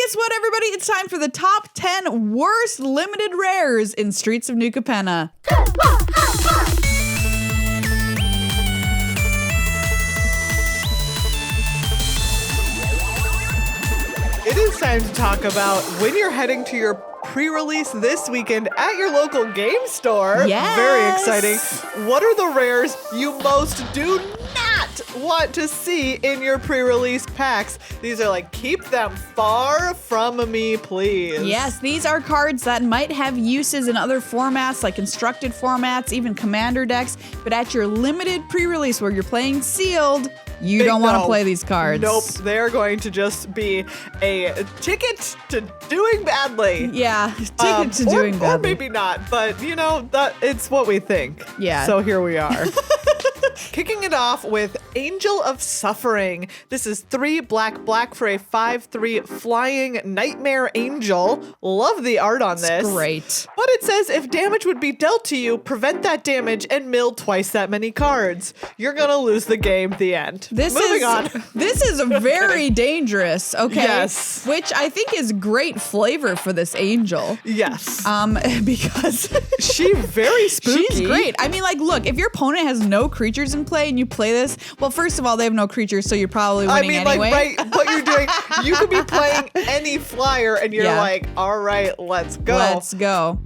guess what, everybody? It's time for the top 10 worst limited rares in Streets of New Capenna. It is time to talk about when you're heading to your pre-release this weekend at your local game store. Yes. Very exciting. What are the rares you most do not want to see in your pre-release packs? These are like, keep them far from me, please. Yes, these are cards that might have uses in other formats, like constructed formats, even commander decks, but at your limited pre-release where you're playing sealed, you don't want to play these cards. Nope, they're going to just be a ticket to doing badly. Yeah, ticket to doing badly. Or maybe not, but you know, it's what we think. Yeah. So here we are. Kicking it off with Angel of Suffering. This is 3 black for a 5/3 flying nightmare angel. Love the art on this. It's great. But it says if damage would be dealt to you, prevent that damage and mill twice that many cards. You're gonna lose the game. The end. Moving on. This is very dangerous. Okay. Yes. Which I think is great flavor for this angel. Yes. Because She's very spooky. she's great. I mean, like, look, if your opponent has no creatures in play and you play this, well, first of all, they have no creatures, so you're probably winning anyway. Like, right, what you're doing, you could be playing any flyer and you're like, all right, let's go. Let's go.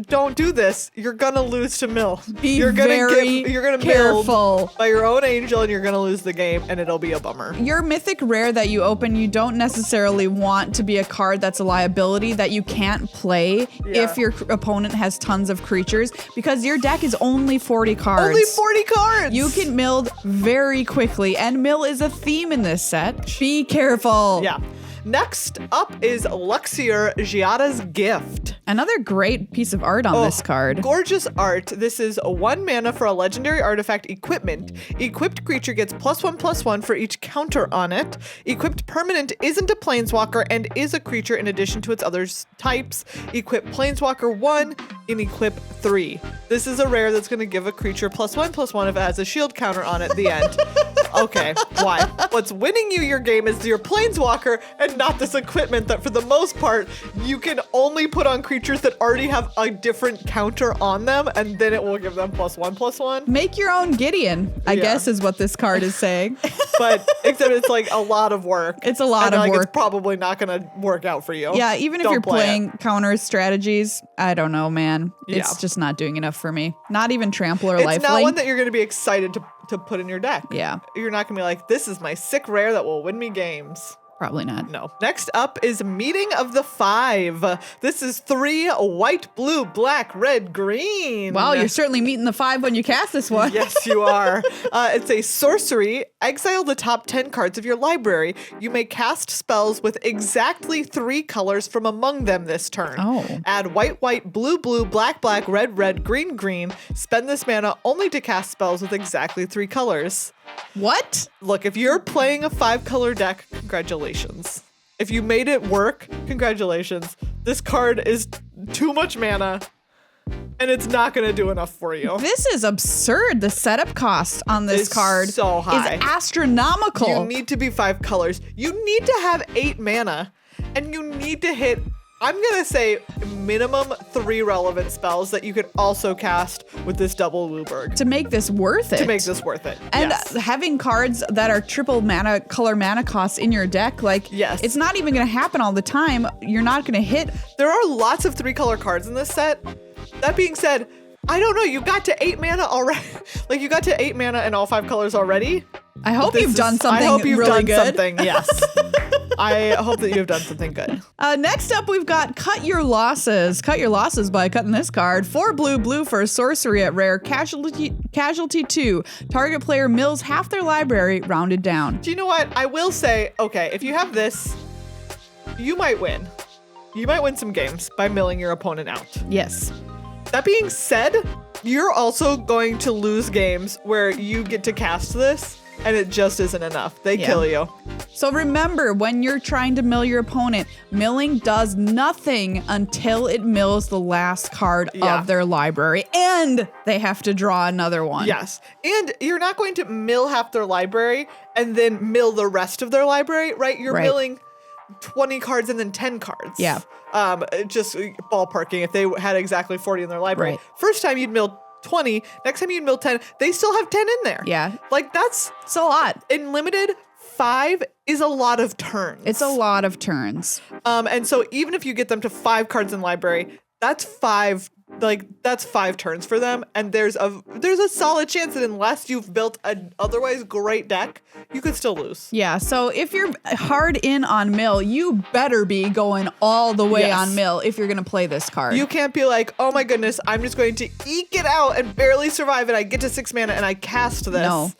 Don't do this. You're gonna lose to mill. You're gonna careful. Build by your own angel and you're gonna lose the game and it'll be a bummer. Your mythic rare that you open, you don't necessarily want to be a card that's a liability that you can't play if your opponent has tons of creatures, because your deck is only 40 cards. Only 40 cards! You can mill very quickly, and mill is a theme in this set. Be careful. Yeah. Next up is Luxier, Giadas Gift. Another great piece of art on this card. Gorgeous art. This is 1 mana for a legendary artifact equipment. Equipped creature gets +1/+1 for each counter on it. Equipped permanent isn't a planeswalker and is a creature in addition to its other types. Equip planeswalker 1 in equip 3. This is a rare that's going to give a creature +1/+1 if it has a shield counter on it at the end. Okay, why? What's winning you your game is your planeswalker and not this equipment that for the most part you can only put on creatures that already have a different counter on them, and then it will give them +1/+1. Make your own Gideon, I guess is what this card is saying. But except it's like a lot of work. It's a lot of work. It's probably not going to work out for you. Yeah, even if you're playing counter strategies, I don't know, man. It's Yeah. just not doing enough for me. Not even trample or It's lifelink. not one that you're going to be excited to put in your deck. Yeah. You're not going to be like, this is my sick rare that will win me games. Probably not. No. Next up is Meeting of the Five. This is 3 white, blue, black, red, green. Wow, you're certainly meeting the 5 when you cast this one. Yes, you are. It's a sorcery. Exile the top 10 cards of your library. You may cast spells with exactly 3 colors from among them this turn. Oh. Add white, white, blue, blue, black, black, red, red, green, green. Spend this mana only to cast spells with exactly 3 colors. What? Look, if you're playing a 5-color deck, congratulations. If you made it work, congratulations. This card is too much mana, and it's not going to do enough for you. This is absurd. The setup cost on this card so high. is astronomical. You need to be 5 colors. You need to have 8 mana, and you need to hit, I'm going to say, minimum 3 relevant spells that you can also cast with this double Wooburg. to make this worth it. To make this worth it. And yes. having cards that are triple color mana costs in your deck, like, Yes. it's not even going to happen all the time. You're not going to hit. There are lots of 3-color cards in this set. That being said, I don't know, you got to 8 mana already. Like, you got to 8 mana in all 5 colors already. I hope you've done something I hope you've really done good. something, yes. I hope that you've done something good. Next up, we've got Cut Your Losses. Cut your losses by cutting this card. 4 blue, blue for a sorcery at rare. Casualty 2. Target player mills half their library, rounded down. Do you know what? I will say, okay, if you have this, you might win. You might win some games by milling your opponent out. Yes. That being said, you're also going to lose games where you get to cast this and it just isn't enough. They kill you. So remember, when you're trying to mill your opponent, milling does nothing until it mills the last card of their library, and they have to draw another one. Yes. And you're not going to mill half their library and then mill the rest of their library, right? You're milling 20 cards and then 10 cards. Yeah. Just ballparking if they had exactly 40 in their library. Right. First time you'd mill 20, next time you'd mill 10, they still have 10 in there. Yeah. Like that's It's a lot. in limited, 5 is a lot of turns. It's a lot of turns. And so even if you get them to 5 cards in library, that's 5 turns for them, and there's a solid chance that unless you've built an otherwise great deck, you could still lose. Yeah, so if you're hard in on mill, you better be going all the way Yes. on mill if you're going to play this card. You can't be like, oh my goodness, I'm just going to eke it out and barely survive it. I get to 6 mana and I cast this. No.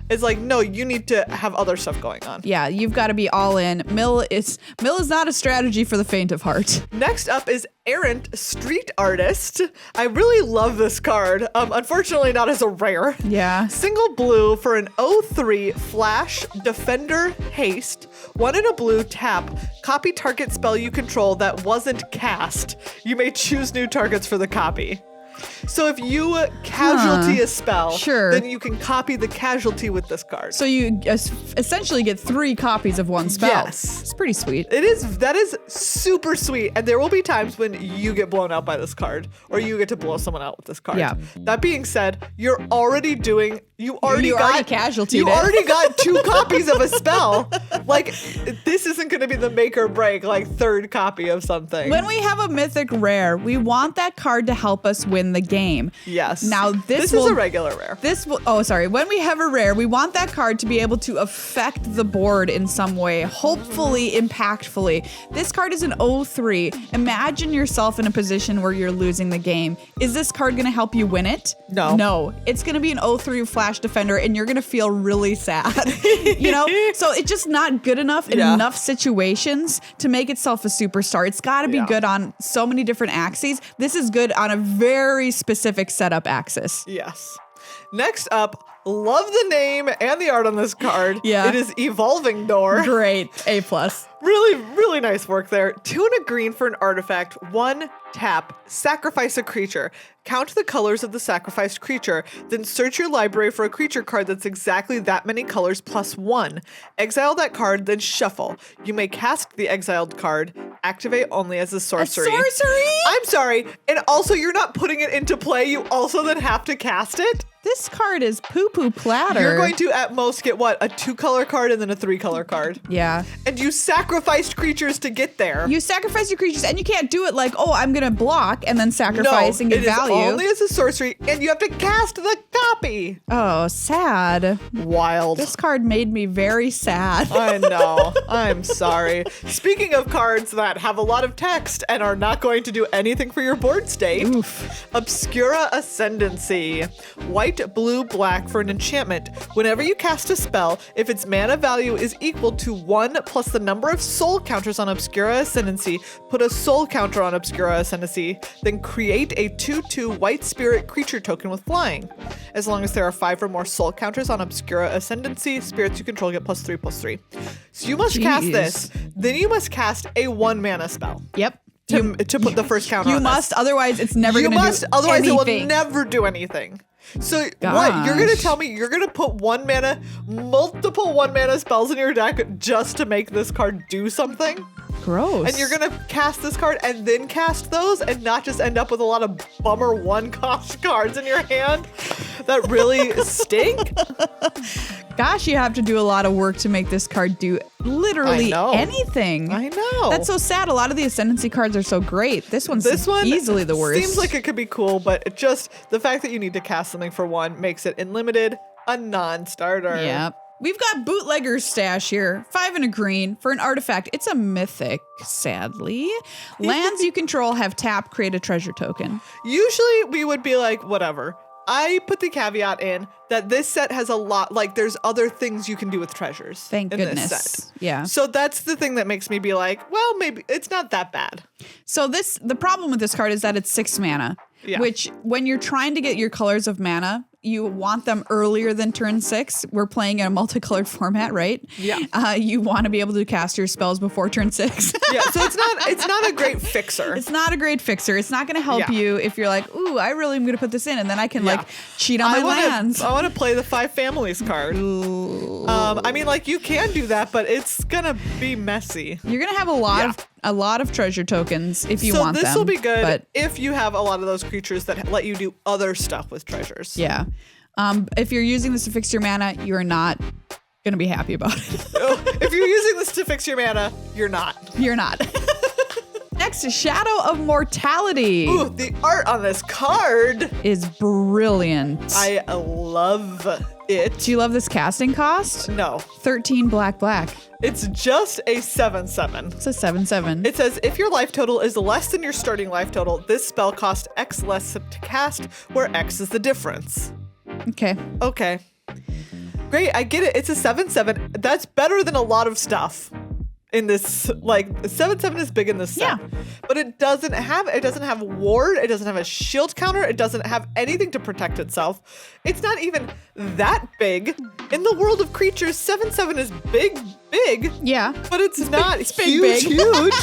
It's like, no, you need to have other stuff going on. Yeah, you've got to be all in. Mill is not a strategy for the faint of heart. Next up is Errant Street Artist. I really love this card. Unfortunately, not as a rare. Yeah. Single blue for an 0/3 Flash Defender Haste. 1 in a blue, tap. Copy target spell you control that wasn't cast. You may choose new targets for the copy. So if you casualty a spell, Sure. then you can copy the casualty with this card. So you essentially get 3 copies of one spell. Yes. It's pretty sweet. That is super sweet, and there will be times when you get blown out by this card, or you get to blow someone out with this card. Yeah. That being said, you already casualtied You it. already got 2 copies of a spell. Like this isn't going to be the make or break, like 3rd copy of something. When we have a mythic rare, we want that card to help us win the game. Yes. Now this is a regular rare. When we have a rare, we want that card to be able to affect the board in some way, hopefully impactfully. This card is an 0/3. Imagine yourself in a position where you're losing the game. Is this card going to help you win it? No. No. It's going to be an 0/3 Flash Defender, and you're going to feel really sad. So it's just not good enough in enough situations to make itself a superstar. It's got to be good on so many different axes. This is good on a very specific setup axis. Yes. Next up, love the name and the art on this card. Yeah. It is Evolving Door. Great. A+. Really, really nice work there. 2 and a green for an artifact. 1 tap. Sacrifice a creature. Count the colors of the sacrificed creature. Then search your library for a creature card that's exactly that many colors plus 1. Exile that card, then shuffle. You may cast the exiled card. Activate only as a sorcery. A sorcery? I'm sorry. And also, you're not putting it into play. You also then have to cast it. This card is poo-poo platter. You're going to at most get what? A 2-color card and then a 3-color card. Yeah. And you sacrificed creatures to get there. You sacrifice your creatures, and you can't do it like, oh, I'm going to block and then sacrifice and get value. It is only as a sorcery, and you have to cast the copy. Oh, sad. Wild. This card made me very sad. I know. I'm sorry. Speaking of cards that have a lot of text and are not going to do anything for your board state, Obscura Ascendancy. White, blue, black for an enchantment. Whenever you cast a spell, if its mana value is equal to 1 plus the number of soul counters on Obscura Ascendancy, put a soul counter on Obscura Ascendancy, then create a 2/2 white spirit creature token with flying. As long as there are 5 or more soul counters on Obscura Ascendancy, spirits you control get +3/+3. So you must cast this, then you must cast a 1 mana spell. Yep. To put the first counter on You must, otherwise it's never going to do anything. Otherwise it will never do anything. So what? You're gonna tell me you're gonna put multiple 1 mana spells in your deck just to make this card do something? Gross. And you're gonna cast this card and then cast those and not just end up with a lot of bummer 1-cost cards in your hand that really stink? Gosh, you have to do a lot of work to make this card do literally anything. I know. That's so sad. A lot of the Ascendancy cards are so great. This one easily the worst. Seems like it could be cool, but it just the fact that you need to cast something for 1 makes it in limited a non-starter. Yep. We've got Bootleggers Stash here. 5 and a green for an artifact. It's a mythic, sadly. Lands you control have tap, create a treasure token. Usually we would be like, whatever. I put the caveat in that this set has a lot, like there's other things you can do with treasures. Thank goodness. This set. Yeah. So that's the thing that makes me be like, well, maybe it's not that bad. So the problem with this card is that it's 6 mana. Yeah. Which, when you're trying to get your colors of mana, you want them earlier than turn 6. We're playing in a multicolored format, right? Yeah. You want to be able to cast your spells before turn 6. Yeah, so it's not a great fixer. It's not a great fixer. It's not going to help you if you're like, ooh, I really am going to put this in, and then I can like cheat on my lands. I want to play the 5 families card. I mean, like, you can do that, but it's gonna be messy. You're gonna have a lot of treasure tokens if you want them. So this will be good if you have a lot of those creatures that let you do other stuff with treasures. Yeah. If you're using this to fix your mana, you're not gonna be happy about it. If you're using this to fix your mana, you're not. You're not. Next is Shadow of Mortality. Ooh, the art on this card is brilliant. I love it. Do you love this casting cost? No. 13 black. It's just a 7/7. It's a 7/7. It says if your life total is less than your starting life total, this spell costs X less to cast, where X is the difference. Okay. Okay. Great, I get it. It's a 7/7. That's better than a lot of stuff in this. Like 7/7 is big in this set. Yeah. But it doesn't have ward, it doesn't have a shield counter, it doesn't have anything to protect itself. It's not even that big. In the world of creatures, 7/7 is big. Yeah. But it's not big. huge.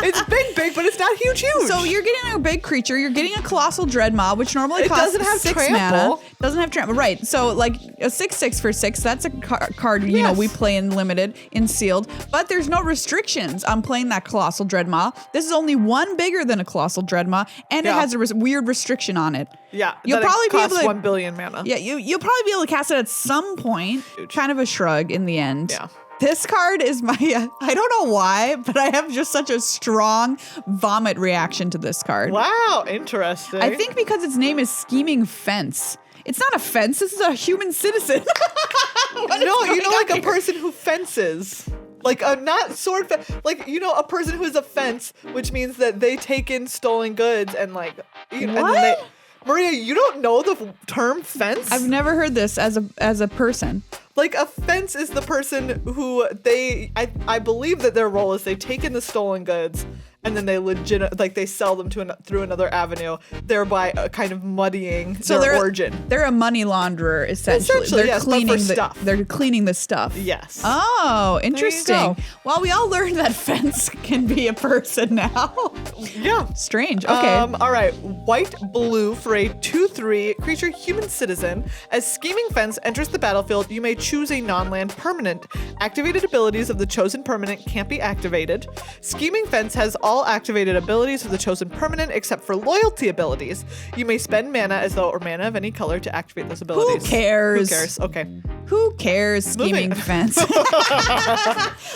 It's big, but it's not huge. So you're getting a big creature. You're getting a Colossal Dreadmaw, which normally costs doesn't have 6 trample. mana. Doesn't have trample. Right. So like a 6/6 for 6. That's a card, you know, we play in limited, in sealed. But there's no restrictions on playing that Colossal Dreadmaw. This is only one bigger than a Colossal Dreadmaw, and it has a weird restriction on it. Yeah. You'll probably be able to 1 billion mana. Yeah, you'll probably be able to cast it at some point. Huge. Kind of a shrug in the end. Yeah. This card is my, I don't know why, but I have just such a strong vomit reaction to this card. Wow, interesting. I think because its name is Scheming Fence. It's not a fence, this is a human citizen. Like a person who fences. Like a not sword, like, a person who is a fence, which means that they take in stolen goods and like, and then Maria, you don't know the term fence? I've never heard this as a person. Like a fence is the person who I believe that their role is they take in the stolen goods and then they sell them through another avenue, thereby kind of muddying their origin. They're a money launderer, essentially. They're cleaning stuff. They're cleaning the stuff. Yes. Oh, interesting. There you go. Well, we all learned that fence can be a person now. Yeah. Strange. Okay. All right. White blue for a 2/3 creature human citizen. As Scheming Fence enters the battlefield, you may choose a non-land permanent. Activated abilities of the chosen permanent can't be activated. Scheming Fence has all activated abilities of the chosen permanent except for loyalty abilities. You may spend mana or mana of any color to activate those abilities. Who cares? Okay. Who cares, Scheming Fence?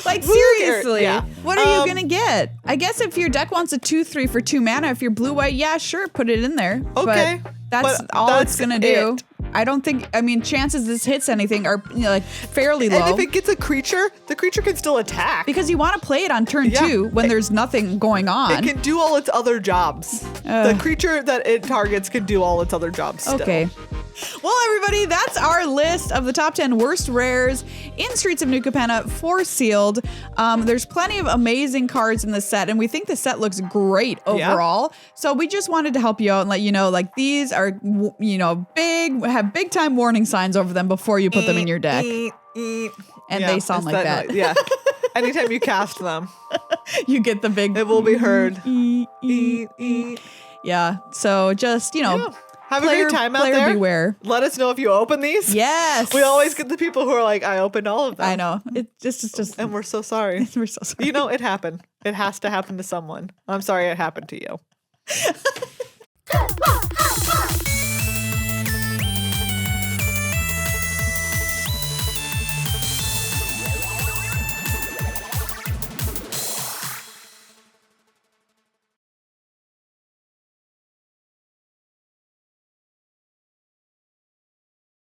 Like, seriously. Yeah. What are you going to get? I guess if your deck wants a 2/3 for 2 mana, if you're blue-white, yeah, sure, put it in there. Okay. But that's all it's going to do. I don't think, chances this hits anything are fairly low. And if it gets a creature, the creature can still attack. Because you want to play it on turn 2 when there's nothing going on. It can do all its other jobs. The creature that it targets can do all its other jobs still. Okay. Well, everybody, that's our list of the top 10 worst rares in Streets of New Capenna for sealed. There's plenty of amazing cards in the set, and we think the set looks great overall. So we just wanted to help you out and let you know, like, these are, have big time warning signs over them before you put them in your deck. And they sound like that. Yeah. Anytime you cast them, you get the big. It will be heard. Yeah. So just, have a great time out there. Beware. Let us know if you open these. Yes. We always get the people who are like, I opened all of them. I know. It just. And we're so sorry. We're so sorry. It happened. It has to happen to someone. I'm sorry it happened to you.